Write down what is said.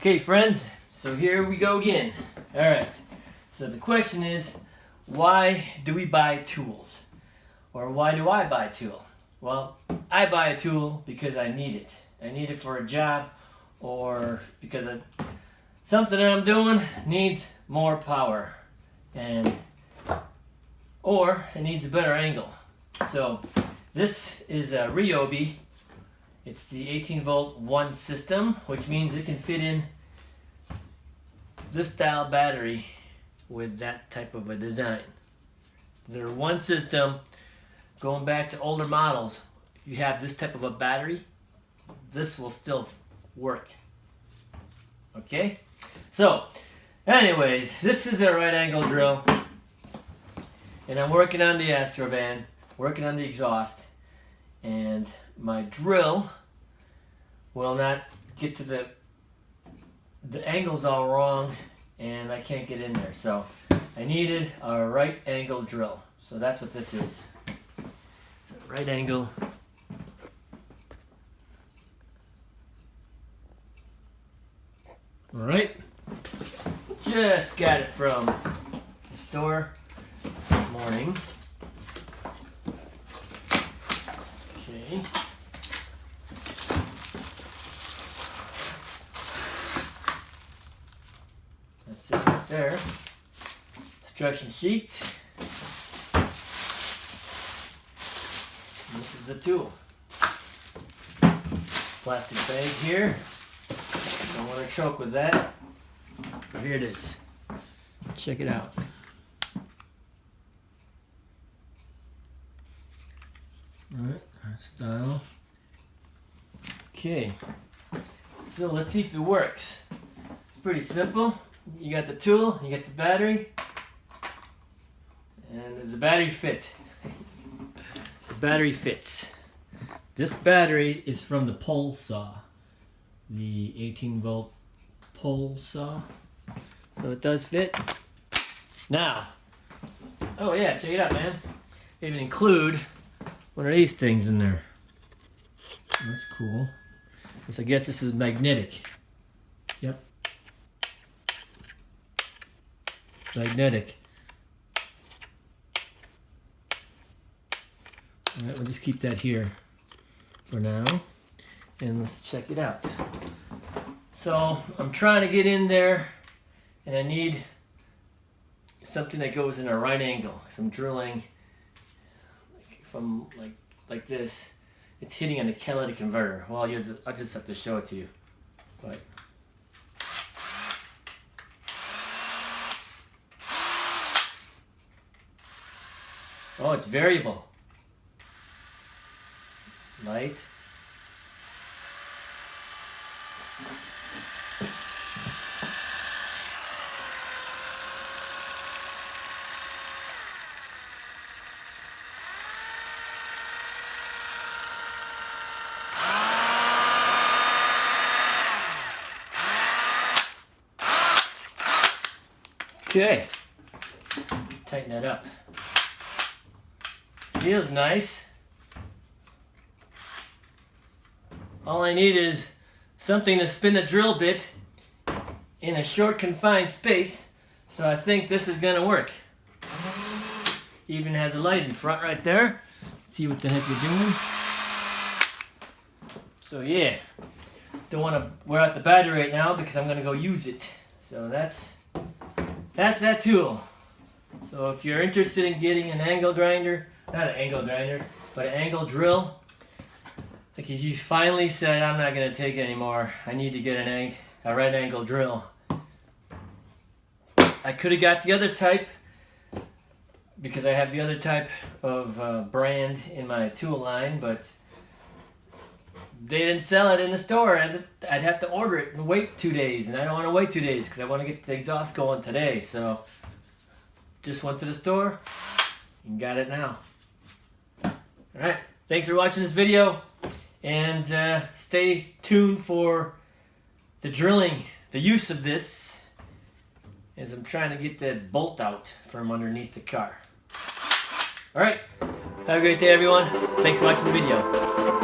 Okay, friends, so here we go again. Alright, so the question is, why do we buy tools? Or why do I buy a tool? Well, I buy a tool because I need it. I need it for a job, or because something that I'm doing needs more power, or it needs a better angle. So this is a Ryobi. It's the 18-volt 1 system, which means it can fit in this style battery with that type of a design. They're one system. Going back to older models, if you have this type of a battery, this will still work. Okay? So, anyways, this is a right angle drill. And I'm working on the Astrovan, working on the exhaust, and my drill will not get to the angle's all wrong, and I can't get in there. So I needed a right angle drill. So that's what this is. It's a right angle. All right. Just got it from the store this morning. Okay. That's it right there. Instruction sheet. And this is the tool. Plastic bag here. Don't want to choke with that. But here it is. Check it out. Alright, that style. Okay. So let's see if it works. It's pretty simple. You got the tool, you got the battery, and does the battery fit? The battery fits. This battery is from the pole saw, the 18-volt pole saw, so it does fit. Now, oh yeah, check it out, man. They even include one of these things in there. That's cool. So I guess this is magnetic. Yep. Magnetic. Alright, we'll just keep that here for now. And let's check it out. So I'm trying to get in there, and I need something that goes in a right angle. Because I'm drilling from like this. It's hitting on the catalytic converter. Well, I'll just have to show it to you. But oh, it's variable. Light. Okay. Tighten that up. Feels nice. All I need is something to spin the drill bit in a short confined space, so I think this is gonna work. Even has a light in front right there. See what the heck you're doing. So yeah, don't want to wear out the battery right now because I'm gonna go use it. So that's that tool. So if you're interested in getting an angle grinder, not an angle grinder, but an angle drill, like if you finally said, I'm not going to take it anymore, I need to get a right angle drill. I could have got the other type, because I have the other type of brand in my tool line, but they didn't sell it in the store. I'd have to order it and wait 2 days, and I don't want to wait 2 days because I want to get the exhaust going today. So just went to the store and got it now. Alright, thanks for watching this video, and stay tuned for the drilling, the use of this, as I'm trying to get that bolt out from underneath the car. Alright, have a great day everyone. Thanks for watching the video.